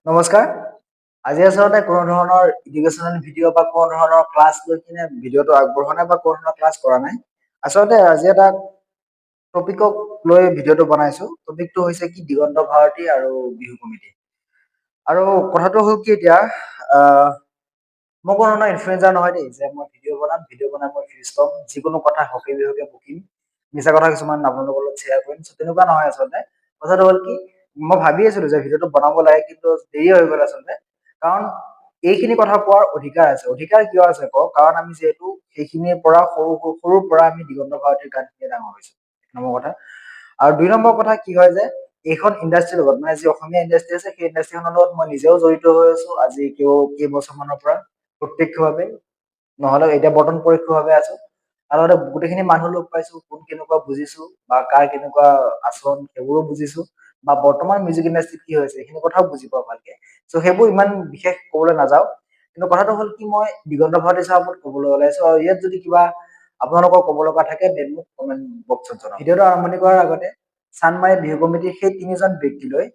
নমস্কাৰ। আজি আচলতে কোনো ধৰণৰ এডুকেশ্যনেল ভিডিঅ' বা কোনো ধৰণৰ ক্লাছ লৈ কিনে ভিডিঅ'টো আগবঢ়োৱা নাই বা কোনো ধৰণৰ ক্লাছ কৰা নাই। আচলতে আজি এটা টপিকক লৈ ভিডিঅ'টো বনাইছো। টপিকটো হৈছে কি দিগন্ত ভাৰতী আৰু বিহু কমিটি। আৰু কথাটো হ'ল কি এতিয়া মই কোনো ধৰণৰ ইনফ্লুৱেঞ্চাৰ নহয় দেই যে মই ভিডিঅ' বনাই মই ফিজ ল'ম, যিকোনো কথা হকে বিহকে বকিম, মিছা কথা কিছুমান আপোনালোকৰ লগত শ্বেয়াৰ কৰিম। তেনেকুৱা নহয় আচলতে। কথাটো হ'ল কি মই ভাবি আছিলো যে ভিডিঅ'টো বনাব লাগে, কিন্তু দেৰি হৈ গ'ল আচলতে। কাৰণ এইখিনি কথা কোৱাৰ অধিকাৰ আছে। অধিকাৰ কিয় আছে কওঁ, কাৰণ আমি যিহেতু সেইখিনিৰ পৰা সৰুৰ পৰা আমি দিগন্ত ভাৰতীৰ গান শুনি ডাঙৰ হৈছো। এক নম্বৰ কথা। আৰু দুই নম্বৰ কথা কি হয় যে এইখন ইণ্ডাষ্ট্ৰীৰ লগত মানে যি অসমীয়া ইণ্ডাষ্ট্ৰী আছে সেই ইণ্ডাষ্ট্ৰীখনৰ লগত মই নিজেও জড়িত হৈ আছো আজি কেইবছৰমানৰ পৰা প্ৰত্যক্ষভাৱে, নহ'লেও এতিয়া বৰ্তমান পৰোক্ষভাৱে আছো। আৰু লগতে গোটেইখিনি মানুহ লগ পাইছো, কোন কেনেকুৱা বুজিছো বা কাৰ কেনেকুৱা আচৰণ সেইবোৰো বুজিছো, বা বৰ্তমান মিউজিক ইণ্ডাষ্ট্ৰীত কি হৈছে সেইখিনি কথাও বুজি পাওঁ ভালকে। চ' সেইবোৰ ইমান বিশেষ ক'বলৈ নাযাওঁ। কিন্তু কথাটো হ'ল কি মই দিগন্ত ভাৰতী ছাৰৰ ওপৰত ক'বলৈ ওলাইছো, আৰু ইয়াত যদি কিবা আপোনালোকৰ ক'ব লগা থাকে দেন মোক কমেণ্ট বক্সত জনাওক। ভিডিঅ'টো আৰম্ভণি কৰাৰ আগতে চানমাৰি বিহু কমিটিৰ সেই তিনিজন ব্যক্তিলৈ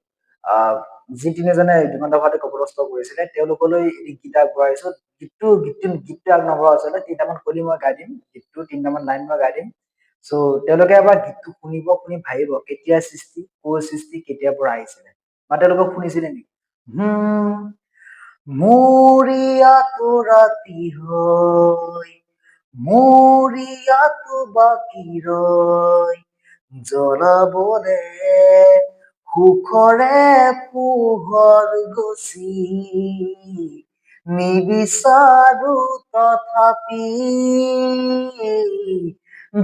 যি তিনিজনে দিগন্ত ভাৰতীক অপদস্থ কৰিছিলে তেওঁলোকলৈ এটি গীত আগবঢ়াইছো। গীতটো আগ নবঢ়াও আচলতে, তিনিটামান কলি মই গাই দিম, গীতটো তিনিটামান লাইন মই গাই দিম। চ' তেওঁলোকে এবাৰ গীতটো শুনিব, শুনি ভাবিব কেতিয়া সৃষ্টি, ক'ৰ সৃষ্টি, কেতিয়াৰ পৰা আহিছিলে, বা তেওঁলোকক শুনিছিলে নেকি। মৰিয়াটো ৰাতি হৈ মৰিয়াটো বাকী ৰয়, জ্বলাবলে সুখৰে পোহৰ গছি, নিবিচাৰো তথাপি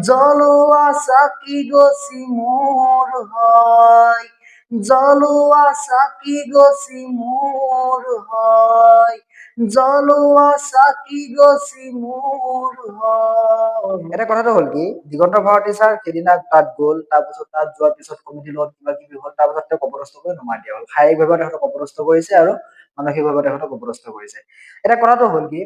জ্বলোৱা চাকি গছি মোৰ হয়, জ্বলোৱা চাকি গছি মোৰ হয়, জ্বলোৱা চাকি গছি মোৰ হয়। এটা কথাটো হ'ল কি দিগন্ত ভাৰতী ছাৰ সেইদিনা তাত গ'ল, তাৰপিছত তাত যোৱাৰ পিছত কমিটিৰ লগত কিবা কিবি হ'ল, তাৰপিছত তেওঁক অপদস্থ কৰি নমাই দিয়া হ'ল। শাৰীৰিকভাৱে তেখেতক অপদস্থ কৰিছে আৰু মানসিকভাৱে তেখেতক অপদস্থ কৰিছে। এটা কথাটো হ'ল কি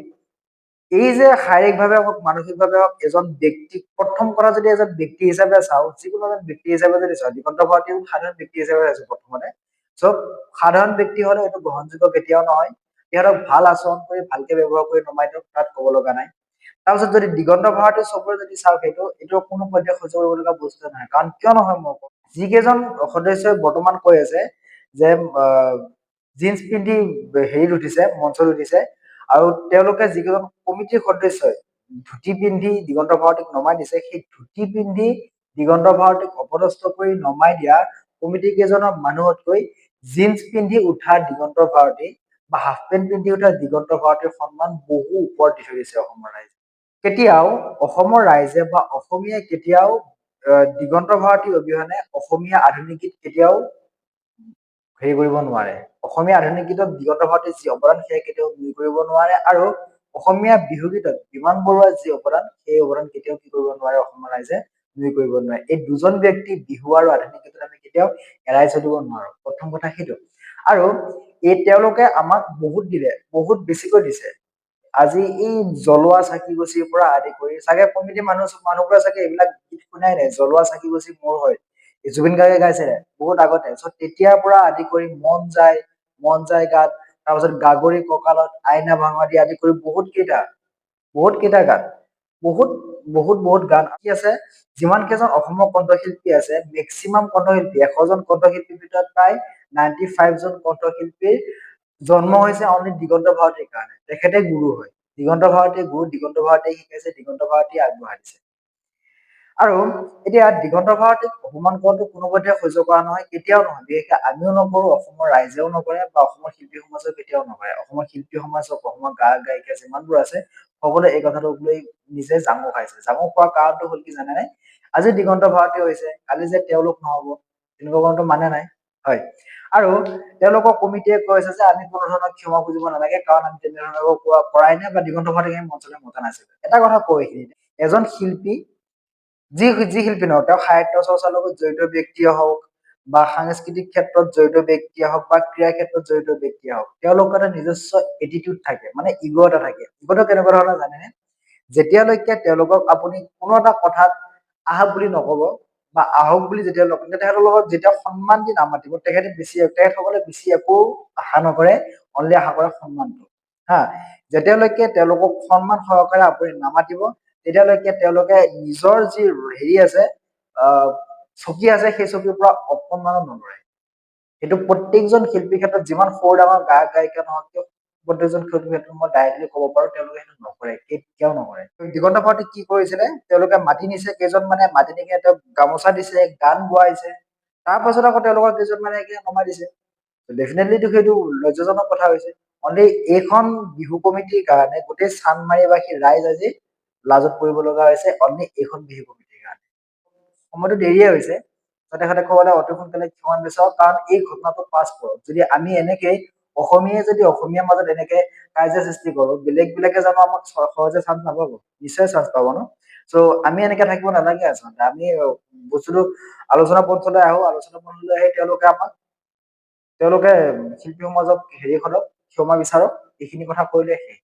এই যে শাৰীৰিকভাৱে হওক মানসিকভাৱে হওক এজন ব্যক্তিক, প্ৰথম কথা যদি এজন ব্যক্তি হিচাপে চাওঁ, যিকোনো এজন ব্যক্তি হিচাপে যদি চাওঁ, দিগন্ত ভাৰতী সাধাৰণ ব্যক্তি হিচাপে চাইছো প্ৰথমতে। চব সাধাৰণ ব্যক্তি হলে এইটো গ্ৰহণযোগ্য কেতিয়াও নহয়। সিহঁতক ভাল আচৰণ কৰি ভালকে ব্যৱহাৰ কৰি নমাই দিয়ক, তাত ক'ব লগা নাই। তাৰপিছত যদি দিগন্ত ভাৰতী চবৰে যদি চাওঁ, এইটো কোনো পধ্যে সহ্য কৰিবলগীয়া বস্তু নহয়। কাৰণ কিয় নহয় মই কওঁ, যিকেইজন সদস্যই বৰ্তমান কৈ আছে যে জিন্স পিন্ধি হেৰিত উঠিছে, মঞ্চত উঠিছে, আৰু তেওঁলোকে যিকেইজন কমিটিৰ সদস্যই ধুতি পিন্ধি দিগন্ত ভাৰতীক নমাই দিছে, সেই ধুতি পিন্ধি দিগন্ত ভাৰতীক অপদস্থ কৰি নমাই দিয়া কমিটি কেইজনৰ মানুহতকৈ জিন্স পিন্ধি উঠা দিগন্ত ভাৰতী বা হাফ পেণ্ট পিন্ধি উঠা দিগন্ত ভাৰতীৰ সন্মান বহু ওপৰত দি থৈ দিছে অসমৰ ৰাইজে। কেতিয়াও অসমৰ ৰাইজে বা অসমীয়াই কেতিয়াও দিগন্ত ভাৰতী অবিহনে অসমীয়া আধুনিক গীত কেতিয়াও হেৰি কৰিব নোৱাৰে। অসমীয়া আধুনিক গীতত দিগন্ত ভাৰতীৰ যি অৱদান সেয়া কেতিয়াও নুই কৰিব নোৱাৰে, আৰু অসমীয়া বিহু গীতত বিমান বৰুৱাৰ যি অৱদান সেই অৱদান কেতিয়াও কি কৰিব নোৱাৰে, অসমৰ ৰাইজে নুই কৰিব নোৱাৰে। এই দুজন ব্যক্তি বিহু আৰু আধুনিক গীতত আমি কেতিয়াও এৰাই চলিব নোৱাৰো। প্ৰথম কথা সেইটো। আৰু এই তেওঁলোকে আমাক বহুত দিলে, বহুত বেছিকৈ দিছে। আজি এই জ্বলোৱা চাকি গছিৰ পৰা আদি কৰি চাগে কমিটি মানুহবোৰে চাগে এইবিলাক গীত শুনাই নাই। জ্বলোৱা চাকি গছি মোৰ হয় জুবিন গাৰ্গে গাইছে বহুত আগতে। তেতিয়াৰ পৰা আদি কৰি মন যায় গাত, তাৰপিছত গাগৰি কঁকালত, আইনা ভাঙা দি আদি কৰি বহুত কেইটা গান, বহুত গান কি আছে। যিমান কেইজন অসমৰ কণ্ঠশিল্পী আছে, মেক্সিমাম কণ্ঠশিল্পী 100জন কণ্ঠশিল্পীৰ ভিতৰত প্ৰায় 95 জন কণ্ঠশিল্পীৰ জন্ম হৈছে অনলি দিগন্ত ভাৰতীৰ কাৰণে। তেখেতে গুৰু হয়, দিগন্ত ভাৰতীয়ে গুৰু, দিগন্ত ভাৰতীয়ে শিকাইছে, দিগন্ত ভাৰতীয়ে আগবঢ়াই দিছে। আৰু এতিয়া দিগন্ত ভাৰতীক অপমান কৰাটো কোনোপধ্যে সহ্য কৰা নহয়, কেতিয়াও নহয়। বিশেষকে আমিও নকৰো, অসমৰ ৰাইজেও নকৰে, বা অসমৰ শিল্পী সমাজেও কেতিয়াও নকৰে। অসমৰ শিল্পী সমাজ হওক, অসমৰ গায়ক গায়িকা যিমানবোৰ আছে সকলোৱে এই কথাটোক লৈ নিজে জাঙুৰ খাইছে। জাঙুৰ খোৱাৰ কাৰণটো হ'ল কি জানেনে? আজি দিগন্ত ভাৰতী হৈছে, কালি যে তেওঁলোক নহব তেনেকুৱা কাৰণটো মানে নাই, হয়। আৰু তেওঁলোকৰ কমিটিয়ে কৈছে যে আমি কোনো ধৰণৰ ক্ষমা খুজিব নালাগে, কাৰণ আমি তেনেধৰণৰ কৰাই নাই, বা দিগন্ত ভাৰতীক আমি মঞ্চলৈ মতা নাছিলো। এটা কথা কওঁ এইখিনিতে, এজন শিল্পী যি শিল্পী নহওক, তেওঁ সাহিত্য চৰ্চাৰ লগত জড়িত ব্যক্তিয়ে হওক, বা সাংস্কৃতিক ক্ষেত্ৰত জড়িত ব্যক্তিয়ে হওক, বা ক্ৰীড়া ক্ষেত্ৰত জড়িত ব্যক্তিয়ে হওক, তেওঁলোকৰ এটা নিজস্ব এটিটিউড থাকে, মানে ইগ' এটা থাকে। ইগ'টো কেনেকুৱা ধৰণৰ জানেনে? যেতিয়ালৈকে তেওঁলোকক আপুনি কোনো এটা কথাত আহ বুলি নকব, বা আহক বুলি যেতিয়া লগ তেখেতৰ লগত যেতিয়া সন্মান দি নামাতিব তেখেতসকলে বেছি একো আশা নকৰে, অনলি আশা কৰে সন্মানটো। হা, যেতিয়ালৈকে তেওঁলোকক সন্মান সহকাৰে আপুনি নামাতিব তেতিয়ালৈকে তেওঁলোকে নিজৰ যি হেৰি আছে চকী আছে সেই চকীৰ পৰা অকণমানো নলৰে। সেইটো প্ৰত্যেকজন শিল্পীৰ ক্ষেত্ৰত যিমান সৰু ডাঙৰ গায়ক গায়িকা নহওক কিয় প্ৰত্যেকজন শিল্পীৰ ক্ষেত্ৰত মই ডাইৰেক্টলি ক'ব পাৰো তেওঁলোকে সেইটো নকৰে, কেতিয়াও নকৰে। দিগন্ত ভাৰতী কি কৰিছিলে, তেওঁলোকে মাতি নিছে কেইজনমানে, মাতি নি কিনে তেওঁক গামোচা দিছে, গান গোৱাইছে, তাৰ পাছত আকৌ তেওঁলোকৰ কেইজনমানে নমাই দিছে। ডেফিনেটলিটো সেইটো লজ্জাজনক কথা হৈছে। অনলি এইখন বিহু কমিটিৰ কাৰণে গোটেই চান্দমাৰীবাসী ৰাইজ আজি লাজত পৰিব লগা হৈছে, অনলি এইখন বিহু কমিটিৰ কাৰণে। সময়টো দেৰিয়ে হৈছে, তেখেতে ক'বলৈ অতি সোনকালে ক্ষমা বিচাৰক, কাৰণ এই ঘটনাটো পাছ কৰক। যদি আমি এনেকেই অসমীয়াই যদি অসমীয়াৰ মাজত এনেকে কাজিয়া সৃষ্টি কৰো, বেলেগে জানো আমাক সহজে চান্স নাপাব? নিশ্চয় চান্স পাব ন। চ' আমি এনেকে থাকিব নালাগে। আচলতে আমি বস্তুটো আলোচনা পন্থলৈ আহো, আলোচনা পন্থলৈ আহি তেওঁলোকে শিল্পী সমাজক হেৰিখনক ক্ষমা বিচাৰক, এইখিনি কথা কৰিলে শেষ।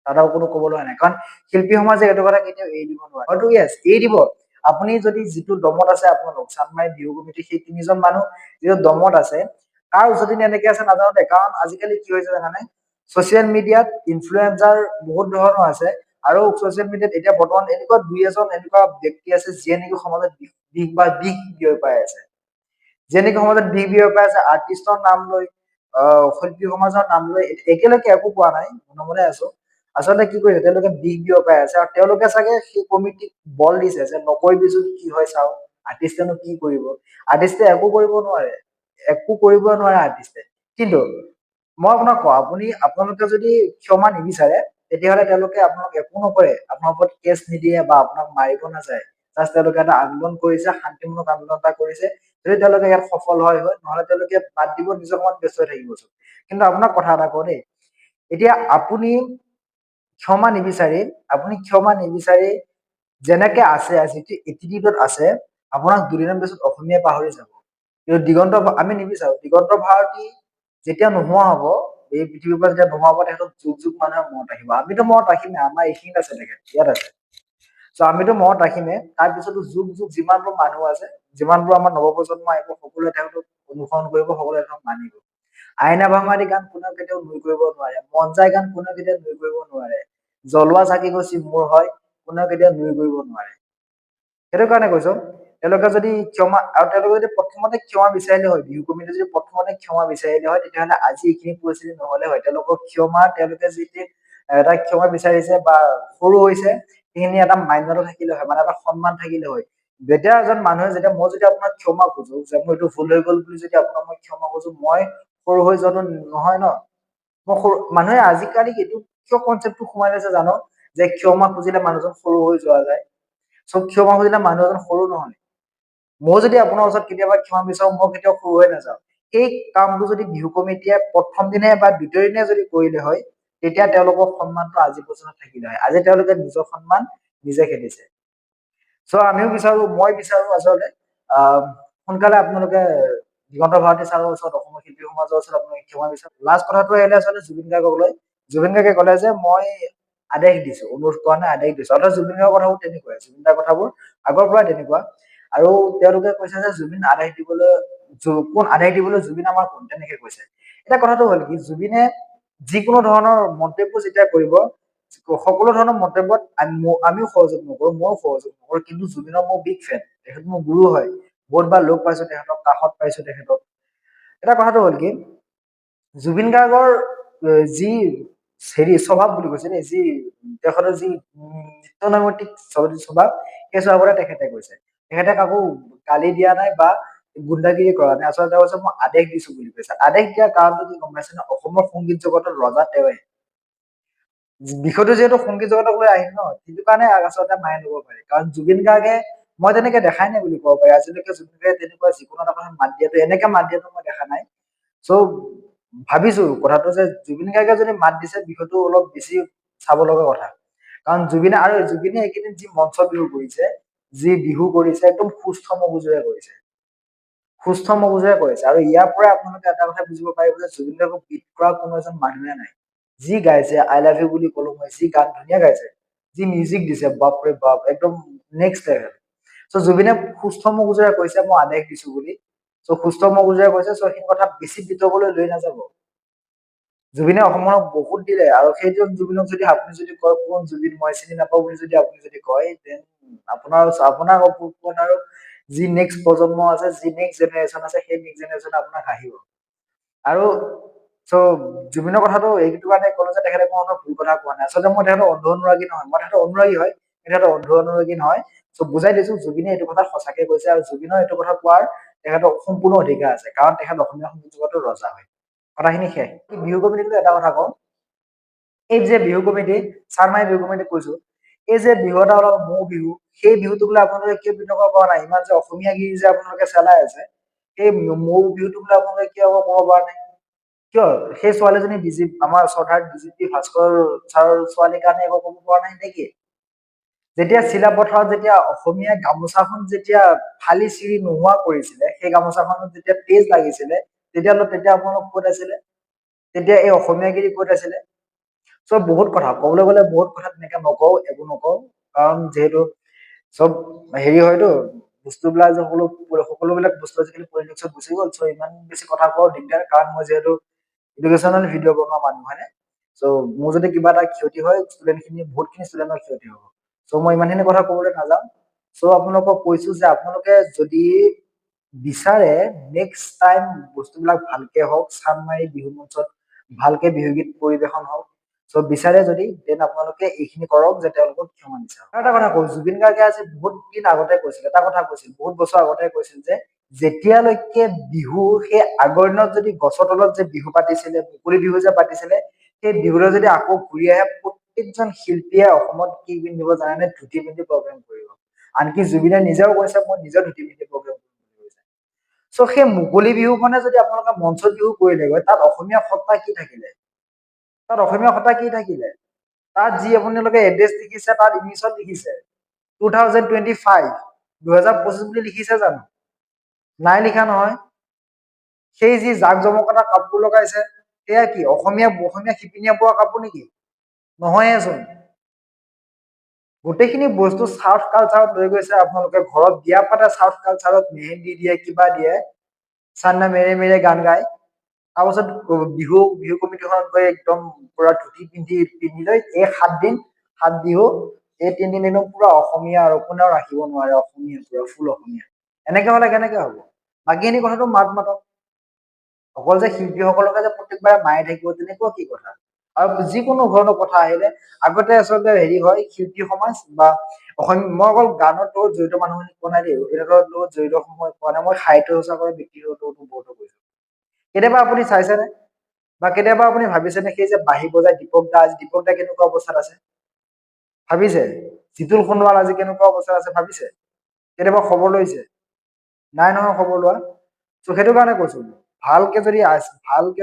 তাত আৰু কোনো ক'বলৈ নাই, কাৰণ শিল্পী সমাজে এইটো কথা কেতিয়াও এৰি দিব নোৱাৰে। হয়তো য়েছ এৰি দিব, আপুনি যদি যিটো দমত আছে আপোনালোক চান্দমাৰী বিহু কমিটি সেই ৩জন মানুহ যিটো দমত আছে, কাৰ উজতি এনেকে আছে নাজানো দে, কাৰণ আজিকালি কি হৈছে জানানে, ছচিয়েল মিডিয়াত ইনফ্লুৱেঞ্জাৰ বহুত ধৰণৰ আছে, আৰু ছচিয়েল মিডিয়াত এতিয়া বৰ্তমান এনেকুৱা দুই এজন এনেকুৱা ব্যক্তি আছে যিয়ে নেকি সমাজত দিশ বিয়পাই আছে, যিয়ে নেকি সমাজত দিশ বিয়পাই আছে, আৰ্টিষ্টৰ নাম লৈ, শিল্পী সমাজৰ নাম লৈ। একেলগে একো কোৱা নাই, মনে আছো। আচলতে কি কৰিছে, তেওঁলোকে দিশ বিয়পাই আছে, আৰু তেওঁলোকে চাগে সেই কমিটিক বল দিছে যে নকৰিবিচোন কি হয় চাও, আৰ্টিষ্টেনো কি কৰিব। আৰ্টিষ্টে একো কৰিব নোৱাৰে, আৰ্টিষ্টে। কিন্তু মই আপোনাক কওঁ, আপোনালোকে যদি ক্ষমা নিবিচাৰে তেতিয়াহ'লে তেওঁলোকে আপোনাক একো নকৰে, আপোনাৰ ওপৰত কেছ নিদিয়ে বা আপোনাক মাৰিব নাযায়। জাষ্ট তেওঁলোকে এটা আন্দোলন কৰিছে, শান্তিমূলক আন্দোলন এটা কৰিছে। যদি তেওঁলোকে ইয়াত সফল হয়, নহলে তেওঁলোকে বাদ দিব, নিজৰ কামত ব্যস্ত হৈ থাকিব। কিন্তু আপোনাক কথা এটা কওঁ দেই, এতিয়া আপুনি ক্ষমা নিবিচাৰি যেনেকে আছে, যিটো এটিটিউডত আছে, আপোনাক দুদিনৰ পিছত অসমীয়াই পাহৰি যাব। কিন্তু আমি নিবিচাৰো দিগন্ত ভাৰতী যেতিয়া নোহোৱা হব, এই পৃথিৱীৰ পৰা যেতিয়া নোহোৱা হব, তেখেতক যুগ যুগ মানুহে মনত ৰাখিব। আমিতো মনত ৰাখিমেই, আমাৰ এইখিনিত আছে, তেখেত ইয়াত আছে। চ' আমিতো মনত ৰাখিমেই, তাৰপিছতো যুগ যুগ যিমানবোৰ মানুহ আছে, যিমানবোৰ আমাৰ নৱপ্ৰজন্ম আহিব, সকলোৱে তেওঁলোকক অনুসৰণ কৰিব, সকলোৱে তেওঁক মানিব। আইনা ভাঙাৰি গান কোনেও কেতিয়াও নুই কৰিব নোৱাৰে, মন যায় গান কোনেও কেতিয়াও নুই কৰিব নোৱাৰে, জ্বলোৱা চাকি গছি মোৰ হয় কোনেও কেতিয়াও নুই কৰিব নোৱাৰে। সেইটো কাৰণে কৈছো, তেওঁলোকে যদি প্ৰথমতে ক্ষমা বিচাৰিলে হয়, বিহু কমিটি যদি প্ৰথমতে ক্ষমা বিচাৰিলে হয়, তেতিয়াহ'লে আজি এইখিনি পৰিস্থিতি নহলে হয়। তেওঁলোকে যিটো এটা ক্ষমা বিচাৰিছে বা সৰু হৈছে, সেইখিনি এটা মান্যতা থাকিলে হয়, মানে এটা সন্মান থাকিলে হয়। যেতিয়া এজন মানুহে মই যদি আপোনাক ক্ষমা খুজো, যে মোৰ এইটো ভুল হৈ গল বুলি যদি আপোনাক মই ক্ষমা খুজো, মই সৰু হৈ যোৱাটো নহয় ন। মানুহে আজিকালি এইটো কিয় কনচেপ্টটো সোমাই লৈছে জানো, যে ক্ষমা খুজিলে মানুহজন সৰু হৈ যোৱা যায়। চ' ক্ষমা খুজিলে মানুহ এজন সৰু নহয়। মই যদি আপোনাৰ ওচৰত কেতিয়াবা ক্ষমা বিচাৰো, মই কেতিয়াও সৰু হৈ নাযাওঁ। সেই কামটো যদি বিহু কমিটিয়ে প্ৰথম দিনে বা দ্বিতীয় দিনে যদি কৰিলে হয়, তেতিয়া তেওঁলোকৰ সন্মানটো আজি পৰ্যন্ত থাকিলে হয়। আজি তেওঁলোকে নিজৰ সন্মান নিজে খেদিছে। চ' মই বিচাৰো আচলতে সোনকালে আপোনালোকে দিগন্ত ভাৰতী ছাৰৰ ওচৰত, অসমৰ শিল্পী সমাজৰ ওচৰত আপোনালোকে ক্ষমা বিচাৰক। লাষ্ট কথাটো আহিলে আচলতে জুবিন গাৰ্গক লৈ। জুবিন গাৰ্গে ক'লে যে মই আদেশ দিছো, অনুৰোধ কৰা নাই, আদেশ দিছো। অৰ্থাৎ জুবিন গাৰ্গৰ কথাবোৰ তেনেকুৱাই, জুবিন দাৰ কথাবোৰ আগৰ পৰাই তেনেকুৱা। আৰু তেওঁলোকে কৈছে যে জুবিন আদেশ দিবলৈ জুবিন আমাৰ কোন, তেনেকে কৈছে। এতিয়া কথাটো হ'ল কি, জুবিনে যিকোনো ধৰণৰ মন্তব্য যেতিয়া কৰিব, সকলো ধৰণৰ মন্তব্যত আমিও সহযোগ নকৰো, ময়ো সহযোগ নকৰো, কিন্তু জুবিনৰ মোৰ বিগ ফেন, তেখেত মোৰ গুৰু হয়। বহুতবাৰ লগ পাইছো তেখেতক, কাষত পাইছো তেখেতক। এটা কথাটো হ'ল কি, জুবিন গাৰ্গৰ যি স্বভাৱ বুলি কৈছে দেই, তেখেতৰ যি নিত্য স্বভাৱ, সেই স্বভাৱতে তেখেতে কৈছে। তেখেতে কাকো গালি দিয়া নাই বা গুণ্ডাগিৰি কৰা নাই। আচলতে কৈছে মই আদেশ দিছো বুলি কৈছে। আদেশ দিয়াৰ কাৰণটো কি গম পাইছে নে? অসমৰ সংগীত জগতৰ ৰজা তেওঁৱে। বিষয়টো যিহেতু সংগীত জগতক লৈ আহিল ন, সেইটো কাৰণে আচলতে মায়ে লব পাৰে। কাৰণ জুবিন গাৰ্গে মই তেনেকে দেখাই নাই বুলি ক'ব পাৰি। আজিলৈকে জুবিন গাৰ্গে তেনেকুৱা যিকোনো এটা কথাত এনেকে মাত দিয়াটো মই দেখা নাই। চ' ভাবিছো কথাটো যে জুবিন গাৰ্গে যদি মাত দিছে, বিষয়টো অলপ বেছি চাব লগা কথা। কাৰণ জুবিনে এইকেইদিন যি মঞ্চ বিহু কৰিছে, যি বিহু কৰিছে, একদম সুস্থ মগজুৰে কৰিছে। আৰু ইয়াৰ পৰাই আপোনালোকে এটা কথা বুজিব পাৰিব যে জুবিন গাৰ্গক বিট কৰা কোনো এজন মানুহে নাই। যি গাইছে আই লাভ ইউ বুলি কলো মই, যি গান ধুনীয়া গাইছে, যি মিউজিক দিছে, বাপৰে বাপ, একদম নেক্সট লেভেল। জুবিনে সুস্থ মগজুৰে কৈছে মই আদেশ দিছো বুলি। সুস্থ মগজুৰে কৈছে। সেইখিনি কথা বেছি বিতৰ্কলৈ লৈ নাযাব। জুবিনে অসমক বহুত দিলে, আৰু সেইটো জুবিনক যদি আপুনি যদি কয় কোন জুবিন মই চিনি নাপাওঁ বুলি যদি আপুনি যদি কয়, দেন আপোনাৰ ওপৰত আৰু যি নেক্সট প্ৰজন্ম আছে, যি নেক্সট জেনেৰেশ্যন আছে, সেই নেক্সট জেনেৰেশ্যন আপোনাক হাঁহিব। আৰু জুবিনৰ কথাটো এইটো কাৰণে কলো যে তেখেতে কোনো ভুল কথা কোৱা নাই। আচলতে মই তেখেতৰ অন্ধ অনুৰাগী নহয়, মই তেখেতৰ অনুৰাগী হয়, তেখেতৰ অন্ধ অনুৰাগী নহয়। বুজাই দিছো, জুবিনে এইটো কথা সঁচাকে কৈছে, আৰু জুবিনৰ এইটো কথা কোৱাৰ তেখেতৰ সম্পূৰ্ণ অধিকাৰ আছে, কাৰণ তেখেত অসমীয়া সংগীত জগতৰ ৰজা হয়। কথাখিনি শেষ। বিহু কমিটিটো এটা কথা কওঁ, এই যে বিহু কমিটি, চানমাৰি বিহু কমিটি কৈছো, এই যে বিহু এটা অলপ মৌ বিহু, সেই বিহুটোক লৈ আপোনালোকে কিয় বিতৰ্ক কৰা নাই? ইমান যে অসমীয়া গীত যে আপোনালোকে চেলাই আছে, সেই মৌ বিহুটোক লৈ আপোনালোকে কিয় ক'ব পৰা নাই? কিয় সেই ছোৱালীজনী আমাৰ শ্ৰদ্ধাৰ ডিজিপি ভাস্কৰ ছাৰৰ ছোৱালীৰ কাৰণে একো ক'ব পৰা নাই নেকি? যেতিয়া চিলাপথাৰত যেতিয়া অসমীয়া গামোচাখন যেতিয়া ফালি চিৰি নোহোৱা কৰিছিলে, সেই গামোচাখনত যেতিয়া তেজ লাগিছিলে, তেতিয়া আপোনালোক ক'ত আছিলে? তেতিয়া এই অসমীয়া গীত ক'ত আছিলে? বহুত কথা কবলৈ গলে বহুত কথা তেনেকে নকওঁ, একো নকওঁ, কাৰণ যিহেতু চব হেৰি হয়তো, বস্তুবিলাক যে সকলোবিলাক বস্তু আজিকালি পলিটিক্সত গুচি গ'ল। ইমান বেছি কথা কোৱাও দিগদাৰ, কাৰণ মই যিহেতু এডুকেশ্যনেল ভিডিঅ' বনোৱা মানুহ, হয়নে? মোৰ যদি কিবা এটা ক্ষতি হয়, বহুতখিনি ষ্টুডেণ্টৰ ক্ষতি হ'ব। মই ইমানখিনি কথা কবলৈ নাযাওঁ। আপোনালোকক কৈছো যে আপোনালোকে যদি বিচাৰে নেক্সট টাইম বস্তুবিলাক ভালকে হওক, চানমাৰি বিহু মঞ্চত ভালকে বিহুগীত পৰিবেশন হওক, বিচাৰে যদি দেন আপোনালোকে এইখিনি কৰক যে তেওঁলোকক ক্ষমা বিচাৰক। আৰু এটা কথা কওঁ, জুবিন গাৰ্গে আজি বহুত দিন আগতে কৈছিল, এটা কথা কৈছিল, বহুত বছৰ আগতে কৈছিল যে যেতিয়ালৈকে বিহু সেই আগৰ দিনত যদি গছৰ তলত যে বিহু পাতিছিলে, মুকলি বিহু যে পাতিছিলে, সেই বিহুলৈ যদি আকৌ ঘূৰি আহে, প্ৰত্যেকজন শিল্পীয়ে অসমত কি পিন্ধিব জানেনে? ধুতি পিন্ধি প্ৰগ্ৰেম কৰিব। আনকি জুবিনে নিজেও কৈছে মই নিজৰ ধুতি পিন্ধি প্ৰগ্ৰেম কৰিম। সেই মুকলি বিহুখনে যদি আপোনালোকে মঞ্চ বিহু কৰিলেগৈ, তাত অসমীয়া সত্তা কি থাকিলে? তাত যি আপোনালোকে এড্ৰেছ লিখিছে, তাত ইংলিছত লিখিছে 2025, 2025 বুলি লিখিছে জানো? নাই লিখা নহয়। সেই যি জাক জমকতা কাপোৰ লগাইছে, সেয়া কি অসমীয়া শিপিনীয়ে বোৱা কাপোৰ নেকি? নহয়েচোন। গোটেইখিনি বস্তু চাউথ কালচাৰত লৈ গৈছে আপোনালোকে। ঘৰত বিয়া পাতে চাউথ কালচাৰত, মেহেন্দি দিয়ে, কিবা দিয়ে, চান্না মেৰে মেৰে গান গায়। তাৰপাছত বিহু কমিটিখনত গৈ একদম পুৰা ধুতি পিন্ধি লৈ এই 7 বিহু, এই 3 দিন একদম পুৰা অসমীয়া, আৰু কোনেও ৰাখিব নোৱাৰে অসমীয়া, পুৰা ফুল অসমীয়া। এনেকে হলে কেনেকে হব? বাকীখিনি কথাটো মাতক। অকল যে শিল্পীসকলকে যে প্ৰত্যেকবাৰে মায়ে থাকিব, তেনেকুৱা কি কথা? আৰু যিকোনো ধৰণৰ কথা আহিলে, আগতে আচলতে হেৰি হয়, শিল্পী সমাজ বা মই অকল গানৰ লগত জড়িত মানুহখিনিক কোৱা নাই দেই, অভিনেতাৰ লগত জড়িত সময় কোৱা নাই, মই সাহিত্য চৰ্চা কৰা ব্যক্তিগত বহুতো কৈছো। কেতিয়াবা আপুনি চাইছেনে, বা কেতিয়াবা আপুনি ভাবিছেনে, সেই যে বাঁহী বজাই দীপক দা কেনেকুৱা অৱস্থাত আছে? ভাবিছে? জিতুল সোণোৱাল আজি কেনেকুৱা অৱস্থাত আছে ভাবিছে? কেতিয়াবা খবৰ লৈছে? নাই নহয় খবৰ লোৱা। সেইটো কাৰণে কৈছো, ভালকে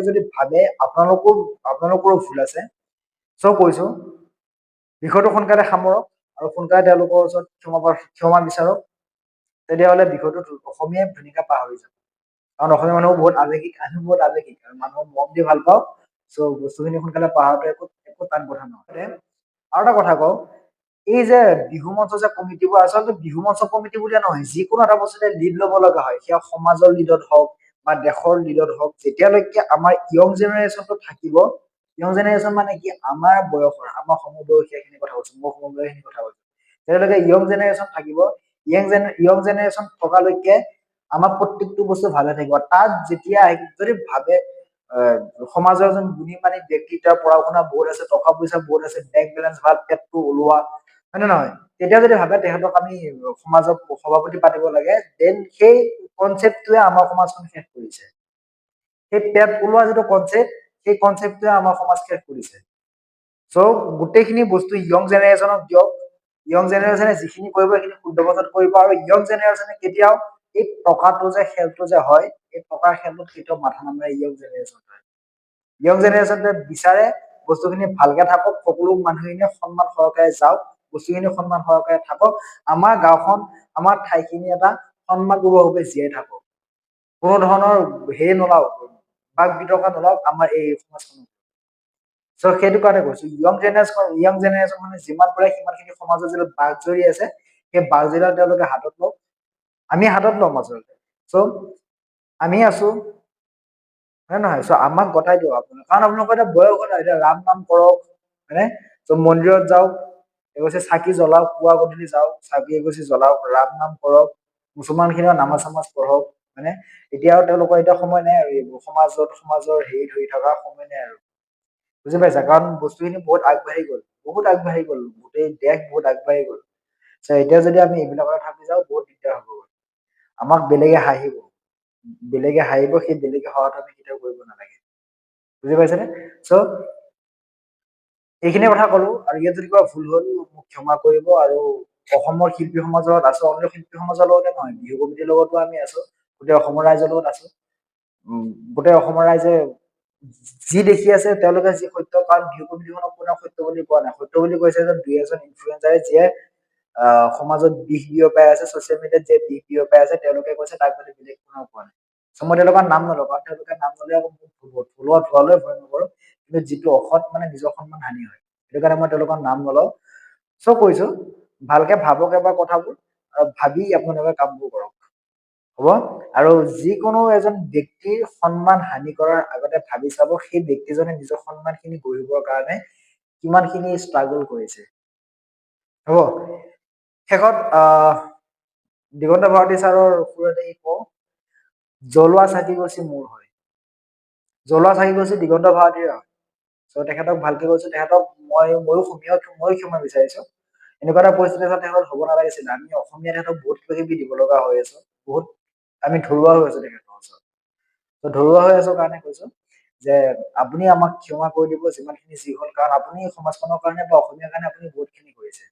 যদি ভাবে, আপোনালোকৰো ভুল আছে। কৈছো, বিষয়টো সোনকালে সামৰক, আৰু সোনকালে তেওঁলোকৰ ওচৰত ক্ষমা বিচাৰক। তেতিয়াহলে বিষয়টো অসমীয়াই ধুনীয়াকে পাহৰি যাব। কাৰণ অসমীয়া মানুহ বহুত আৱেগিক, আমি বহুত আৱেগিক, আৰু মানুহক মৰম দি ভাল পাওঁ। বস্তুখিনি সোনকালে পাহৰাটো একো টান কথা নহয়। আৰু এটা কথা কওঁ, এই যে বিহু মঞ্চ যে কমিটিবোৰ, আচলতে বিহু মঞ্চ কমিটি বুলিয়ে নহয়, যিকোনো এটা বস্তুতে লিড লব লগা হয়, সেয়া সমাজৰ লিডত হওক বা দেশৰ লিডত হওক, যেতিয়ালৈকে আমাৰ য়ং জেনেৰেশ্যনটো থাকিব, য়ং জেনেৰেশ্যন মানে কি, আমাৰ বয়সৰ, আমাৰ সমবয়সীয়াখিনি কথা কৈছো, মোৰ সমবয়সীখিনি কথা কৈছো, যেতিয়ালৈকে য়ং জেনেৰেশ্যন থাকিব, য়ং জেনেৰেশ্যন থকালৈকে আমাৰ প্ৰত্যেকটো বস্তু ভালে থাকিব। তাত যেতিয়া যদি ভাবে সমাজৰ এজন গুণী মানী ব্যক্তি, তেওঁৰ পঢ়া শুনা বহুত আছে, টকা পইচা বহুত আছে, বেংক বেলেঞ্চ ভাল, পেটটো ওলোৱা, হয় নে নহয়? তেতিয়া যদি ভাবে তেখেতক আমি সমাজৰ সভাপতি পাতিব লাগে, দেন সেই কনচেপ্টটোৱে আমাৰ সমাজখন শেষ কৰিছে। সেই পেট ওলোৱা যিটো কনচেপ্ট, সেই কনচেপ্টটোৱে আমাৰ সমাজ শেষ কৰিছে। গোটেইখিনি বস্তু য়ং জেনেৰেশ্যনক দিয়ক। য়ং জেনেৰেশ্যনে যিখিনি কৰিব, সেইখিনি শুদ্ধ পথত কৰিব। আৰু য়ং জেনেৰেশ্যনে কেতিয়াও এই টকাটো যে খেলটো যে হয়, এই টকাৰ খেলটোত কেতিয়াও মাথা নামাৰে য়ং জেনেৰেশ্যনে। য়ং জেনেৰেশ্যনে বিচাৰে বস্তুখিনি ভালকে থাকক, সকলো মানুহখিনিয়ে সন্মান সহকাৰে যাওক, বস্তুখিনি সন্মান সহকাৰে থাকক, আমাৰ গাঁওখন, আমাৰ ঠাইখিনি এটা সন্মানপূৰ্বকভাৱে জীয়াই থাকক। কোনো ধৰণৰ হেৰি নোলাওক, বাক বিতৰ্ক নোলাওক আমাৰ এই সমাজখনত। সেইটো কাৰণে কৈছো, য়ং জেনেৰেশ্যন মানে যিমান পাৰে সিমানখিনি সমাজৰ যিটো বাঘ জৰি আছে, সেই বাগজিলা তেওঁলোকে হাতত লওক, আমি হাতত ল'ম আচলতে। চ' আমি আছো, হয় নহয়? চ' আমাক গতাই দিয়ক আপোনালোকে, কাৰণ আপোনালোকৰ এতিয়া বয়স হ'ল, এতিয়া ৰাম নাম কৰক, হয়নে? চ' মন্দিৰত যাওক, এগছি চাকি জ্বলাওক, পুৱা গধূলি যাওক, চাকি এগছি জ্বলাওক, ৰাম নাম কৰক, মুছলমানখিনিও নামাজ চামাজ পঢ়ক, হয়নে? এতিয়াও তেওঁলোকৰ এতিয়া সময় নাই আৰু এইবোৰ সমাজৰ হেৰি ধৰি থকা সময় নাই আৰু, বুজি পাইছা? কাৰণ বস্তুখিনি বহুত আগবাঢ়ি গ'ল, গোটেই দেশ বহুত আগবাঢ়ি গ'ল। এতিয়া যদি আমি এইবিলাকত থাকি যাওঁ বহুত দিগদাৰ হ'ব। আমাক বেলেগে হাঁহিব, সেই বেলেগে হৱাটো আমি কেতিয়াও কৰিব নালাগে, বুজি পাইছেনে? চ' এইখিনি কথা কলো, আৰু ইয়াত যদি কিবা ভুল হ'ল মোক ক্ষমা কৰিব। আৰু অসমৰ শিল্পী সমাজৰ লগত আছো, অন্য শিল্পী সমাজৰ লগতে নহয়, বিহু কমিটিৰ লগতো আমি আছো, গোটেই অসমৰ ৰাইজৰ লগত আছো। গোটেই অসমৰ ৰাইজে যি দেখি আছে, তেওঁলোকে যি সত্য, কাৰণ বিহু কমিটিখনক কোনেও সত্য বুলি কোৱা নাই। সত্য বুলি কৈছে যে 2-এজন ইনফ্লুৱেঞ্চাৰে যিয়ে সমাজত বিষ বিয়পাই আছে, ছচিয়েল মিডিয়াত যে বিষ বিয়পাই আছে, তেওঁলোকে কৈছে, তাক বুলি বেলেগ কোনেও কোৱা নাই। চ' মই তেওঁলোকৰ নাম নলওঁ, কাৰণ তেওঁলোকে নাম ললে আকৌ মোক ধুৱালৈ ভয় নকৰো, কিন্তু যিটো অসৎ মানে নিজৰ সন্মান হানি হয়, সেইটো কাৰণে মই তেওঁলোকৰ নাম নলওঁ। চ' কৈছো, ভালকে ভাবক এবাৰ কথাবোৰ, আৰু ভাবি আপোনালোকে কামবোৰ কৰক, হ'ব? আৰু যিকোনো এজন ব্যক্তিৰ সন্মান হানি কৰাৰ আগতে ভাবি চাব, সেই ব্যক্তিজনে নিজৰ সন্মানখিনি গঢ়িবৰ কাৰণে কিমানখিনি ষ্ট্ৰাগল কৰিছে, হ'ব? শেষত দিগন্ত ভাৰতী ছাৰৰ সুৰতে কওঁ, জ্বলোৱা চাকি গছি মোৰ হয়, জ্বলোৱা চাকি গছি দিগন্ত ভাৰতীৰ হয়। চ' তেখেতক ভালকে কৈছো, তেখেতক ময়ো ক্ষমা বিচাৰিছো। এনেকুৱা এটা পৰিস্থিতি তেখেতত হ'ব নালাগিছিল। আমি অসমীয়া তেখেতক বহুত কিবা কিবি দিব লগা হৈ আছো, বহুত আমি ধৰুৱা হৈ আছো তেখেতৰ ওচৰত। ত' ধৰুৱা হৈ আছো কাৰণে কৈছো যে আপুনি আমাক ক্ষমা কৰি দিব, যিমানখিনি যি হ'ল, কাৰণ আপুনি সমাজখনৰ কাৰণে বা অসমীয়াৰ কাৰণে আপুনি বহুতখিনি কৰিছে।